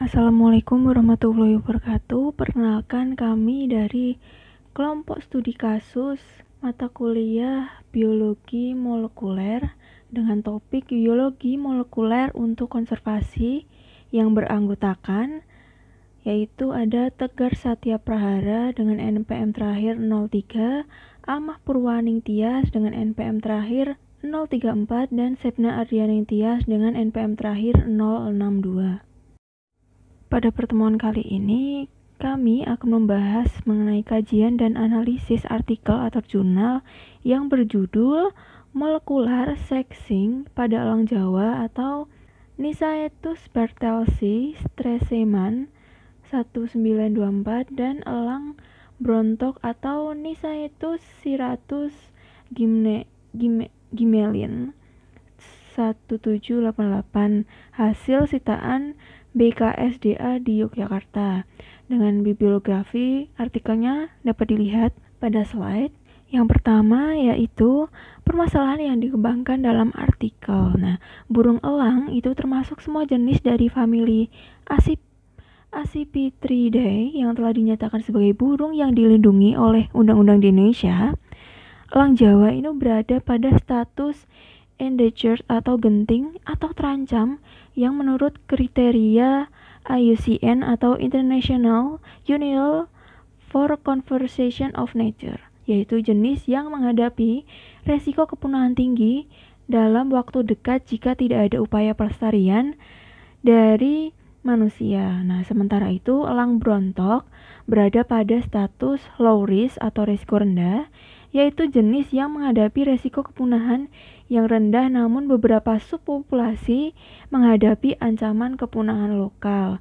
Assalamualaikum warahmatullahi wabarakatuh. Perkenalkan kami dari kelompok studi kasus mata kuliah biologi molekuler dengan topik biologi molekuler untuk konservasi yang beranggotakan yaitu ada Tegar Satya Prahara dengan NPM terakhir 03, Amah Purwaning Tias dengan NPM terakhir 034 dan Sepna Ardianing Tias dengan NPM terakhir 062. Pada pertemuan kali ini, kami akan membahas mengenai kajian dan analisis artikel atau jurnal yang berjudul Molecular Sexing pada elang Jawa atau Nisaetus bartelsi streseman 1924 dan elang brontok atau Nisaetus ciratus gimelin 1788 hasil sitaan BKSDA di Yogyakarta. Dengan bibliografi artikelnya dapat dilihat pada slide. Yang pertama yaitu permasalahan yang dikembangkan dalam artikel. Nah, burung elang itu termasuk semua jenis dari famili Accipitridae yang telah dinyatakan sebagai burung yang dilindungi oleh undang-undang di Indonesia. Elang Jawa ini berada pada status endangered atau genting atau terancam yang menurut kriteria IUCN atau International Union for Conservation of Nature, yaitu jenis yang menghadapi resiko kepunahan tinggi dalam waktu dekat jika tidak ada upaya pelestarian dari manusia. Nah, sementara itu elang brontok berada pada status low risk atau risiko rendah, yaitu jenis yang menghadapi resiko kepunahan yang rendah namun beberapa subpopulasi menghadapi ancaman kepunahan lokal.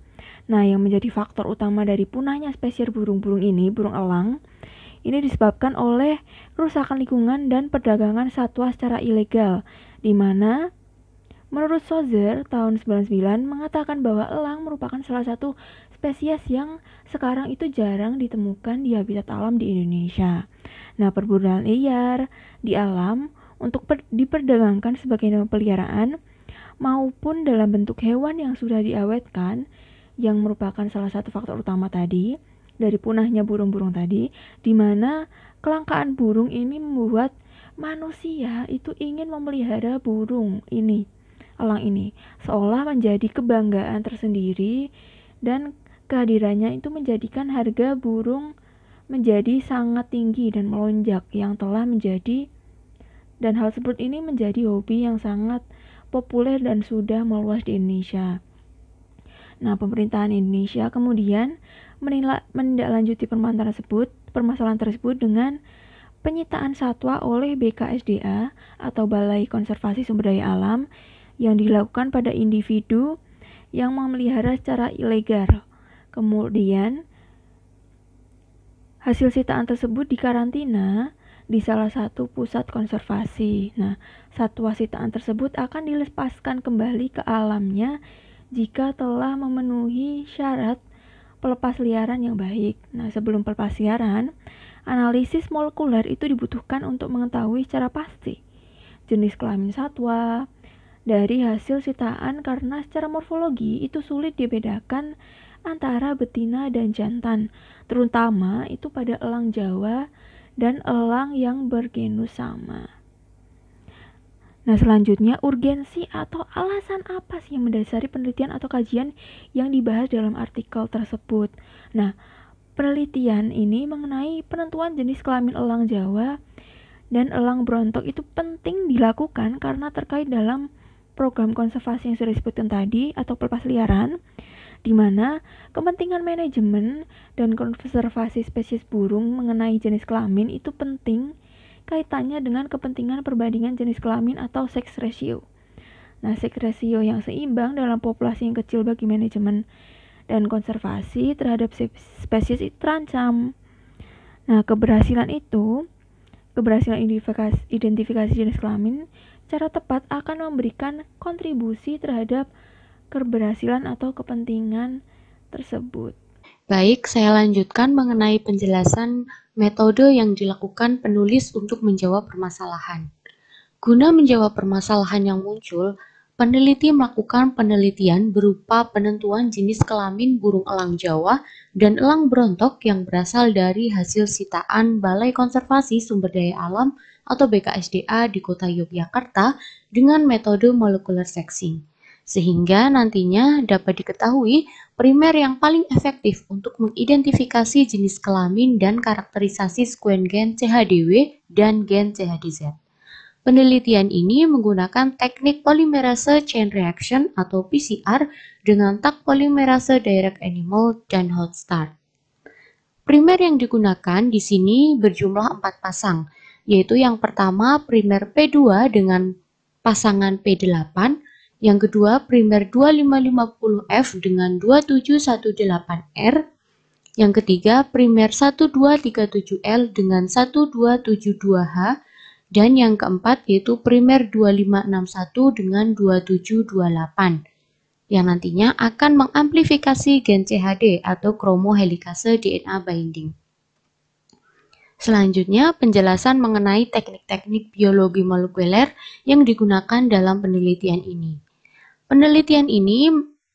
Nah, yang menjadi faktor utama dari punahnya spesies burung-burung ini, burung elang, ini disebabkan oleh kerusakan lingkungan dan perdagangan satwa secara ilegal, di mana menurut Sozer tahun 99 mengatakan bahwa elang merupakan salah satu spesies yang sekarang itu jarang ditemukan di habitat alam di Indonesia. Nah, perburuan liar di alam untuk diperdagangkan sebagai hewan peliharaan maupun dalam bentuk hewan yang sudah diawetkan yang merupakan salah satu faktor utama tadi dari punahnya burung-burung tadi, di mana kelangkaan burung ini membuat manusia itu ingin memelihara burung ini, elang ini, seolah menjadi kebanggaan tersendiri dan kehadirannya itu menjadikan harga burung menjadi sangat tinggi dan melonjak yang telah menjadi dan hal seperti ini menjadi hobi yang sangat populer dan sudah meluas di Indonesia. Nah, pemerintahan Indonesia kemudian menindaklanjuti permasalahan tersebut dengan penyitaan satwa oleh BKSDA atau Balai Konservasi Sumber Daya Alam yang dilakukan pada individu yang memelihara secara ilegal. Kemudian hasil sitaan tersebut dikarantina di salah satu pusat konservasi. Nah, satwa sitaan tersebut akan dilepaskan kembali ke alamnya jika telah memenuhi syarat pelepas liaran yang baik. Nah, sebelum pelepas liaran, analisis molekuler itu dibutuhkan untuk mengetahui secara pasti jenis kelamin satwa dari hasil sitaan karena secara morfologi itu sulit dibedakan antara betina dan jantan, terutama itu pada elang Jawa dan elang yang bergenus sama. Nah, selanjutnya urgensi atau alasan apa sih yang mendasari penelitian atau kajian yang dibahas dalam artikel tersebut. Nah, penelitian ini mengenai penentuan jenis kelamin elang Jawa dan elang brontok itu penting dilakukan karena terkait dalam program konservasi yang sudah disebutkan tadi atau pelepas liaran, di mana kepentingan manajemen dan konservasi spesies burung mengenai jenis kelamin itu penting kaitannya dengan kepentingan perbandingan jenis kelamin atau sex ratio. Nah, sex ratio yang seimbang dalam populasi yang kecil bagi manajemen dan konservasi terhadap spesies itu terancam. Nah, keberhasilan identifikasi jenis kelamin secara tepat akan memberikan kontribusi terhadap keberhasilan atau kepentingan tersebut. Baik, saya lanjutkan mengenai penjelasan metode yang dilakukan penulis untuk menjawab permasalahan. Guna menjawab permasalahan yang muncul, peneliti melakukan penelitian berupa penentuan jenis kelamin burung elang Jawa dan elang berontok yang berasal dari hasil sitaan Balai Konservasi Sumber Daya Alam atau BKSDA di Kota Yogyakarta dengan metode molecular sexing, sehingga nantinya dapat diketahui primer yang paling efektif untuk mengidentifikasi jenis kelamin dan karakterisasi sekuen gen CHDW dan gen CHDZ. Penelitian ini menggunakan teknik polymerase chain reaction atau PCR dengan Taq polymerase direct animal dan hot start. Primer yang digunakan di sini berjumlah 4 pasang, yaitu yang pertama primer P2 dengan pasangan P8, yang kedua primer 2550F dengan 2718R, yang ketiga primer 1237L dengan 1272H, dan yang keempat yaitu primer 2561 dengan 2728 yang nantinya akan mengamplifikasi gen CHD atau chromohelikase DNA binding. Selanjutnya, penjelasan mengenai teknik-teknik biologi molekuler yang digunakan dalam penelitian ini. Penelitian ini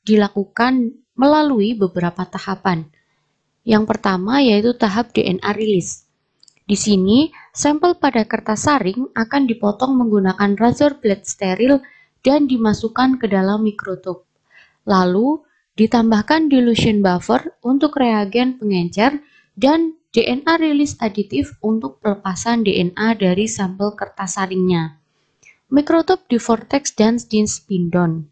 dilakukan melalui beberapa tahapan. Yang pertama yaitu tahap DNA release. Di sini, sampel pada kertas saring akan dipotong menggunakan razor blade steril dan dimasukkan ke dalam mikrotube. Lalu, ditambahkan dilution buffer untuk reagen pengencer dan DNA release aditif untuk pelepasan DNA dari sampel kertas saringnya. Mikrotube di vortex dan di spin down.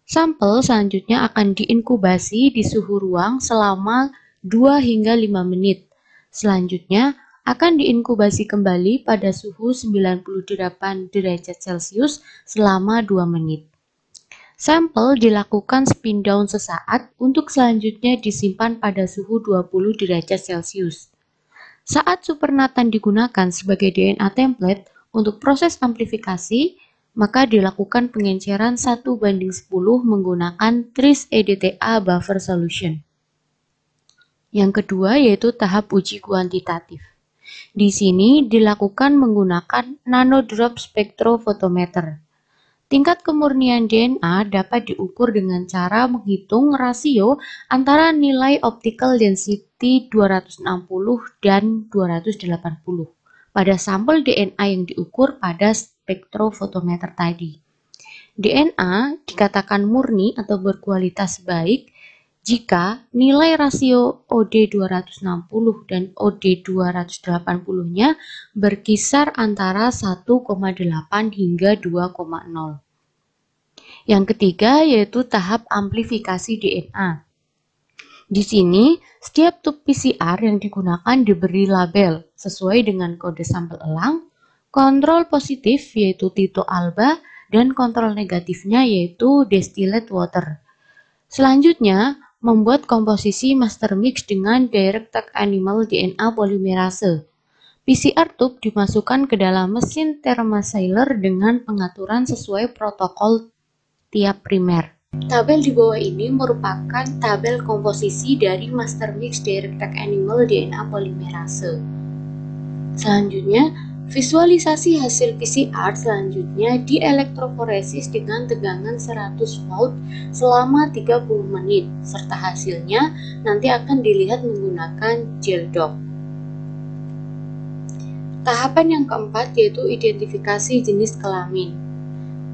Sampel selanjutnya akan diinkubasi di suhu ruang selama 2 hingga 5 menit. Selanjutnya, akan diinkubasi kembali pada suhu 98 derajat Celcius selama 2 menit. Sampel dilakukan spin down sesaat untuk selanjutnya disimpan pada suhu 20 derajat Celcius. Saat supernatan digunakan sebagai DNA template untuk proses amplifikasi, maka dilakukan pengenceran 1:10 menggunakan Tris EDTA buffer solution. Yang kedua yaitu tahap uji kuantitatif. Di sini dilakukan menggunakan nanodrop spektrofotometer. Tingkat kemurnian DNA dapat diukur dengan cara menghitung rasio antara nilai optical density 260 dan 280 pada sampel DNA yang diukur pada spektrofotometer tadi. DNA dikatakan murni atau berkualitas baik jika nilai rasio OD 260 dan OD 280-nya berkisar antara 1,8 hingga 2,0. Yang ketiga yaitu tahap amplifikasi DNA. Di sini, setiap tube PCR yang digunakan diberi label sesuai dengan kode sampel elang, kontrol positif yaitu Tito alba, dan kontrol negatifnya yaitu distilled water. Selanjutnya, membuat komposisi master mix dengan direct Taq animal DNA polymerase. PCR tube dimasukkan ke dalam mesin thermosyler dengan pengaturan sesuai protokol tiap primer. Tabel di bawah ini merupakan tabel komposisi dari master mix direct Taq animal DNA polymerase. Selanjutnya, visualisasi hasil PCR selanjutnya di elektroforesis dengan tegangan 100 volt selama 30 menit, serta hasilnya nanti akan dilihat menggunakan gel dock. Tahapan yang keempat yaitu identifikasi jenis kelamin.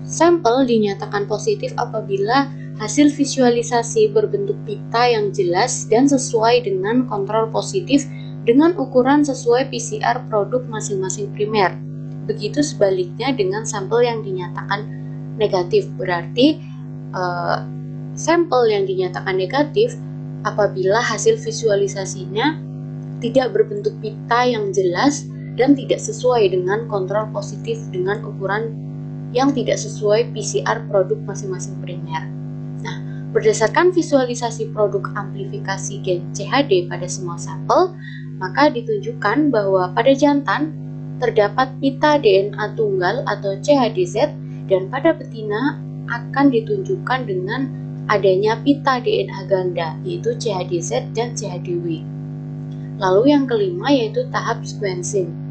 Sampel dinyatakan positif apabila hasil visualisasi berbentuk pita yang jelas dan sesuai dengan kontrol positif dengan ukuran sesuai PCR produk masing-masing primer. Begitu sebaliknya dengan sampel yang dinyatakan negatif, berarti sampel yang dinyatakan negatif apabila hasil visualisasinya tidak berbentuk pita yang jelas dan tidak sesuai dengan kontrol positif dengan ukuran yang tidak sesuai PCR produk masing-masing primer. Nah, berdasarkan visualisasi produk amplifikasi gen CHD pada semua sampel, maka ditunjukkan bahwa pada jantan terdapat pita DNA tunggal atau CHDZ dan pada betina akan ditunjukkan dengan adanya pita DNA ganda yaitu CHDZ dan CHDW. Lalu yang kelima yaitu tahap sequencing.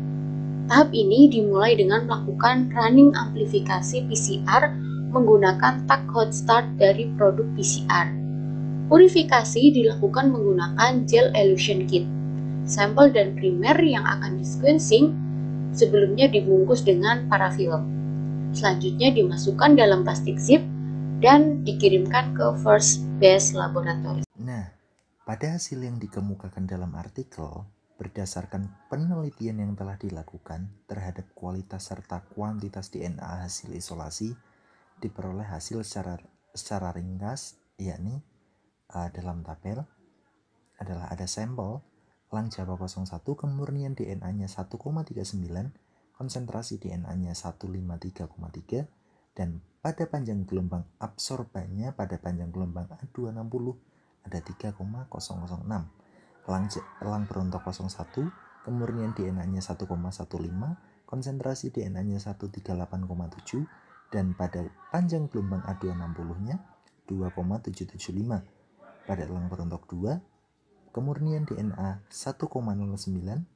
Tahap ini dimulai dengan melakukan running amplifikasi PCR menggunakan tag hot start dari produk PCR. Purifikasi dilakukan menggunakan gel elution kit. Sampel dan primer yang akan di-sequencing sebelumnya dibungkus dengan parafilm. Selanjutnya dimasukkan dalam plastik zip dan dikirimkan ke First Base Laboratory. Nah, pada hasil yang dikemukakan dalam artikel, berdasarkan penelitian yang telah dilakukan terhadap kualitas serta kuantitas DNA hasil isolasi, diperoleh hasil secara ringkas, yakni dalam tabel adalah ada sampel elang Jawa 01 kemurnian DNA-nya 1,39, konsentrasi DNA-nya 153,3, dan pada panjang gelombang absorbannya pada panjang gelombang A260 ada 3,006. Elang berontok 01 kemurnian DNA-nya 1,15, konsentrasi DNA-nya 138,7, dan pada panjang gelombang A260-nya 2,775. Pada elang berontok 2, kemurnian DNA 1,09,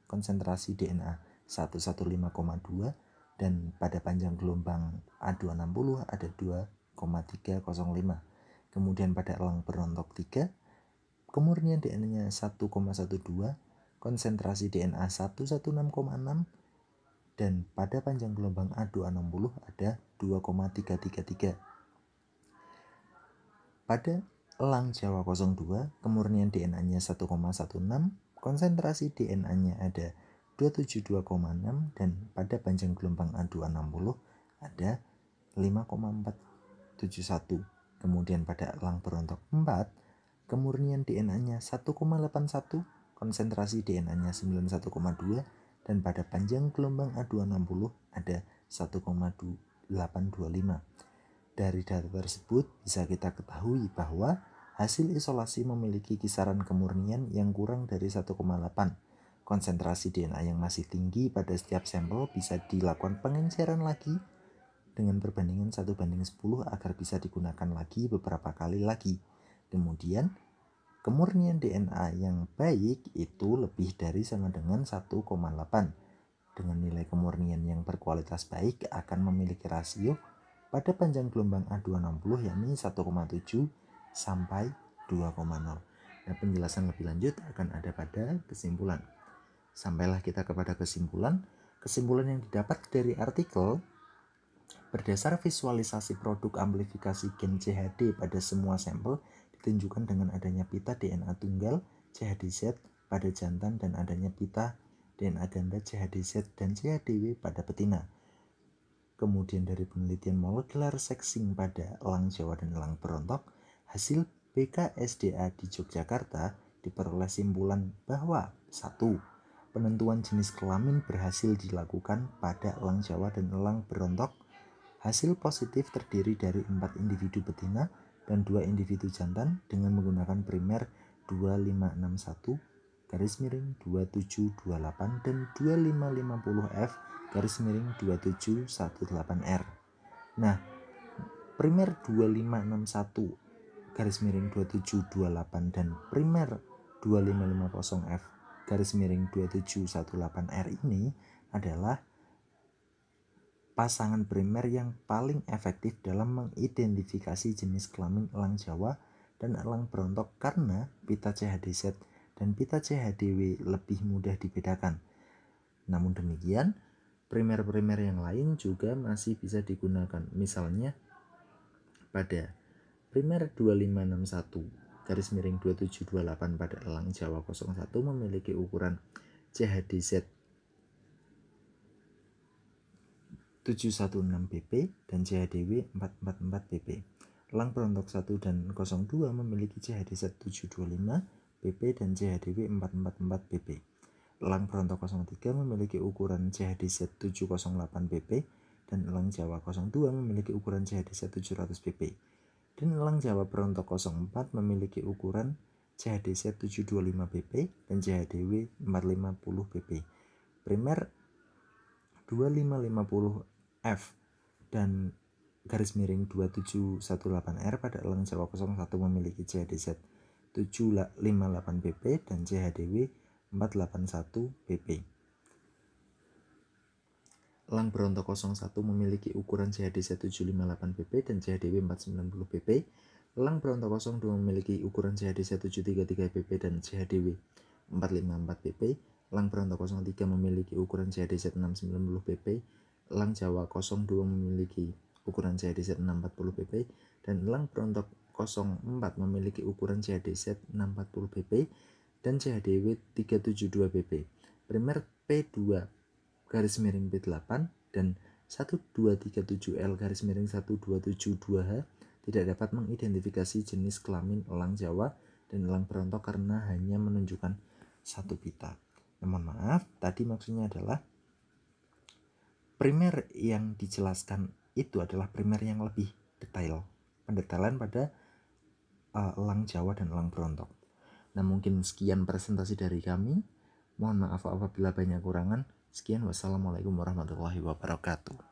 konsentrasi DNA 115,2, dan pada panjang gelombang A260 ada 2,305. Kemudian pada elang berontok 3, kemurnian DNA-nya 1,12, konsentrasi DNA 116,6, dan pada panjang gelombang A260 ada 2,333. Pada elang Jawa 02, kemurnian DNA-nya 1,16, konsentrasi DNA-nya ada 272,6, dan pada panjang gelombang A260 ada 5,471. Kemudian pada elang berontok 4, kemurnian DNA-nya 1,81, konsentrasi DNA-nya 91,2, dan pada panjang gelombang A260 ada 1,825. Dari data tersebut bisa kita ketahui bahwa hasil isolasi memiliki kisaran kemurnian yang kurang dari 1,8. Konsentrasi DNA yang masih tinggi pada setiap sampel bisa dilakukan pengenceran lagi dengan perbandingan 1:10 agar bisa digunakan lagi beberapa kali lagi. Kemudian kemurnian DNA yang baik itu lebih dari sama dengan 1,8. Dengan nilai kemurnian yang berkualitas baik akan memiliki rasio pada panjang gelombang A260 yakni 1,7 sampai 2,0. Nah, penjelasan lebih lanjut akan ada pada kesimpulan. Sampailah kita kepada kesimpulan. Kesimpulan yang didapat dari artikel, berdasar visualisasi produk amplifikasi gen CHD pada semua sampel ditunjukkan dengan adanya pita DNA tunggal CHDZ pada jantan dan adanya pita DNA ganda CHDZ dan CHDW pada betina. Kemudian dari penelitian molecular sexing pada elang Jawa dan elang berontok, hasil BKSDA di Yogyakarta diperoleh simpulan bahwa 1. Penentuan jenis kelamin berhasil dilakukan pada elang Jawa dan elang berontok. Hasil positif terdiri dari 4 individu betina dan 2 individu jantan dengan menggunakan primer 2561-2728 dan 2550F /2718R. Nah, primer 2561-2728 dan primer 2550F /2718R ini adalah pasangan primer yang paling efektif dalam mengidentifikasi jenis kelamin elang Jawa dan elang berontok karena pita CHDZ dan pita CHDW lebih mudah dibedakan. Namun demikian, primer-primer yang lain juga masih bisa digunakan. Misalnya pada primer 2561-2728 pada elang Jawa 01 memiliki ukuran CHDZ 716 pp dan CHDW 444 pp. Elang berontok 1 dan 02 memiliki CHDZ 725 pp dan CHDW 444 pp. Elang berontok 03 memiliki ukuran CHDZ 708 pp dan elang Jawa 02 memiliki ukuran CHDZ 700 pp. Dan elang Jawa berontok 04 memiliki ukuran CHDZ 725 pp dan CHDW 450 pp. Primer 2550F dan /2718R pada elang Jawa 01 memiliki CHDZ 758 pp dan CHDW 481 pp. Elang Berontok 01 memiliki ukuran CHD 158 pp dan CHDW 490 pp. Elang Berontok 02 memiliki ukuran CHD 1733 pp dan CHDW 454 pp. Elang Berontok 03 memiliki ukuran CHD 690 pp. Elang Jawa 02 memiliki ukuran CHD 640 pp dan Elang Berontok 04 memiliki ukuran CHD 640 pp dan CHDW 372 pp. Primer P2 garis miring P8 dan 1237L garis miring 1272H tidak dapat mengidentifikasi jenis kelamin elang Jawa dan elang berontok karena hanya menunjukkan satu pita. Mohon maaf, tadi maksudnya adalah primer yang dijelaskan itu adalah primer yang lebih detail, pendetailan pada elang Jawa dan elang berontok. Nah, mungkin sekian presentasi dari kami. Mohon maaf apabila banyak kurangan. Sekian, wassalamualaikum warahmatullahi wabarakatuh.